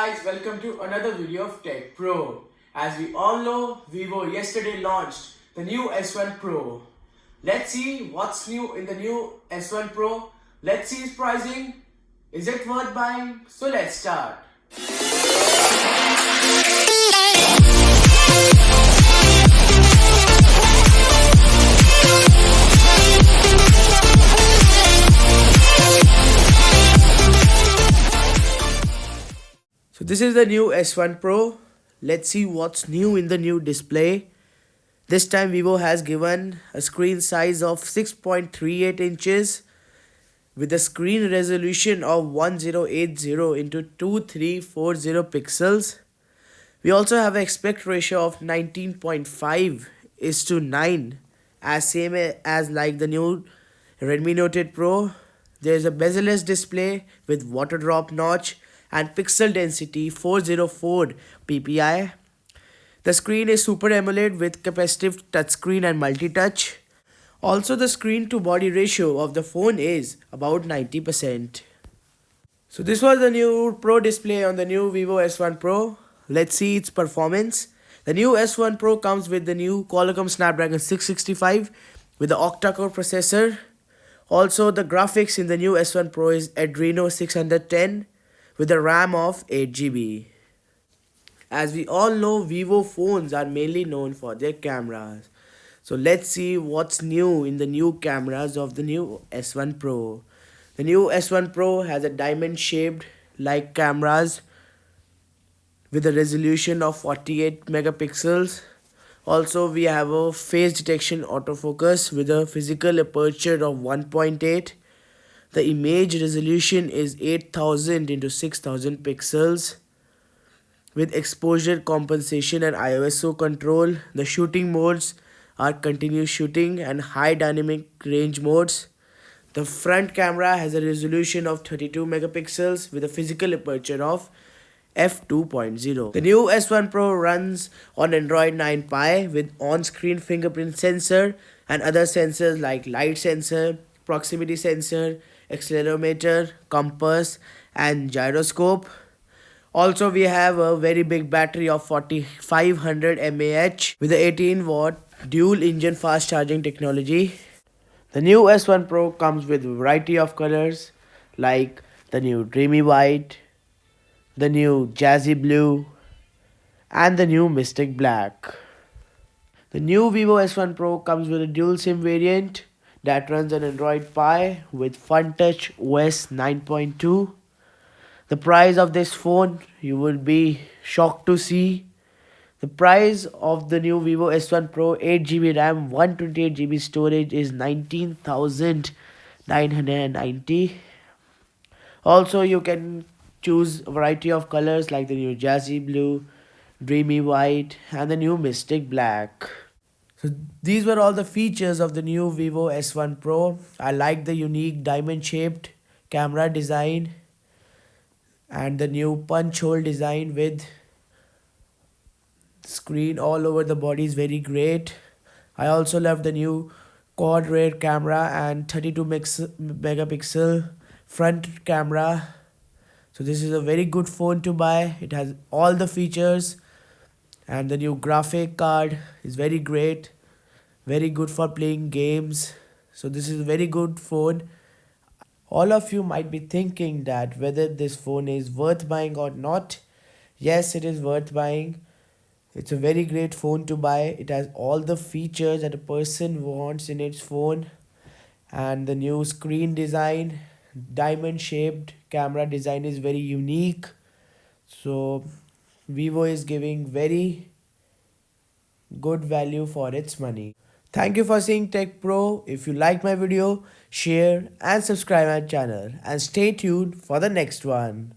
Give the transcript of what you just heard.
guys, welcome to another video of Tech Pro. As we all know, Vivo yesterday launched the new S1 Pro. Let's see what's new in the new S1 Pro. Let's see its pricing. Is it worth buying? So let's start. So this is the new S1 Pro. Let's see what's new in the new display. This time Vivo has given a screen size of 6.38 inches with a screen resolution of 1080 into 2340 pixels. We also have an aspect ratio of 19.5:9, as same as like the new Redmi Note 8 Pro. There is a bezel-less display with water drop notch and pixel density 404 ppi. The screen is Super AMOLED with capacitive touchscreen and multi-touch. Also, the screen to body ratio of the phone is about 90%. So this was the new Pro display on the new Vivo S1 Pro. Let's see its performance. The new S1 Pro comes with the new Qualcomm Snapdragon 665 with the octa-core processor. Also, the graphics in the new S1 Pro is Adreno 610 with a RAM of 8GB. As we all know, Vivo phones are mainly known for their cameras. So let's see what's new in the new cameras of the new S1 Pro. The new S1 Pro has a diamond-shaped like cameras with a resolution of 48 megapixels. Also, we have a face detection autofocus with a physical aperture of 1.8. The image resolution is 8000 into 6000 pixels. With exposure compensation and ISO control, the shooting modes are continuous shooting and high dynamic range modes. The front camera has a resolution of 32 megapixels with a physical aperture of f2.0. The new S1 Pro runs on Android 9 Pie with on-screen fingerprint sensor and other sensors like light sensor, proximity sensor, accelerometer, compass and gyroscope. Also, we have a very big battery of 4500 mAh with a 18-watt dual engine fast charging technology. The new S1 Pro comes with a variety of colors like the new dreamy white, the new jazzy blue and the new mystic black. The new Vivo S1 Pro comes with a dual SIM variant that runs on Android Pie with FunTouch OS 9.2. The price of this phone, you will be shocked to see. The price of the new Vivo S1 Pro 8GB RAM 128GB storage is 19,990. Also, you can choose a variety of colors like the new jazzy blue, dreamy white and the new mystic black. So these were all the features of the new Vivo S1 Pro. I like the unique diamond-shaped camera design and the new punch hole design with screen all over the body is very great. I also love the new quad rear camera and 32 megapixel front camera. So this is a very good phone to buy. It has all the features and the new graphic card is very great, very good for playing games. So this is a very good phone. All of you might be thinking that whether this phone is worth buying or not. Yes, it is worth buying. It's a very great phone to buy. It has all the features that a person wants in its phone. And the new screen design, diamond shaped camera design is very unique. So Vivo is giving very good value for its money. Thank you for seeing Tech Pro. If you like my video, share and subscribe my channel and stay tuned for the next one.